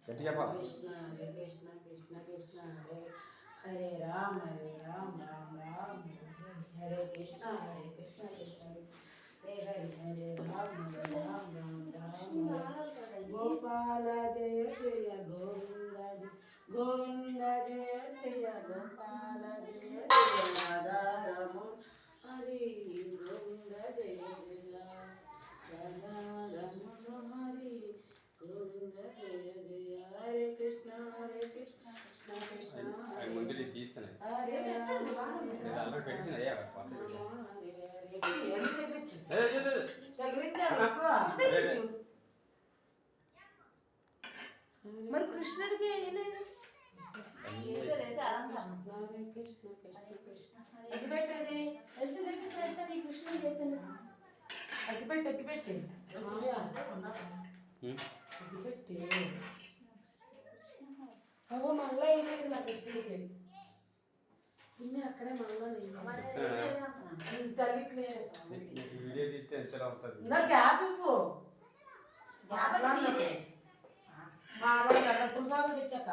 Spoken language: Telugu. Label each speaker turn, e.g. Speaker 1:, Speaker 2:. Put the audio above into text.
Speaker 1: కృష్ణ హరే కృష్ణ కృష్ణ కృష్ణ హరే హరే రామ రామ రామ హరే కృష్ణ కృష్ణ హరే హరే హరే రామ రామ రామ గోపాల జయ జయ గోవింద జయ గోవింద జయ జయ గోపాల జయ జయ రాధా రమ హరి గోవింద జయ జయ రాధా రమ హరి గోవింద జయ జయ హరే కృష్ణ కృష్ణ కృష్ణ
Speaker 2: ముందు తీసాను
Speaker 1: హరే రామ
Speaker 2: పెట్టింది
Speaker 1: మరి కృష్ణుడికి వేయలేదు కృష్ణ అగ్గి పెట్టేది కృష్ణుడికి అవుతుంది అగ్గి పెట్టి అగ్గి పెట్టి అవో మళ్ళీ వేయలేదు నా కృష్ణుడికి ఇన్ని అక్కడే మళ్ళీ తల్లిట్లేదు
Speaker 2: వీడియో తీస్తే ఎంతలా ఉంటుంది
Speaker 1: నా గ్యాప్ ఇవ్వు మా ప్రసాదం తెచ్చాక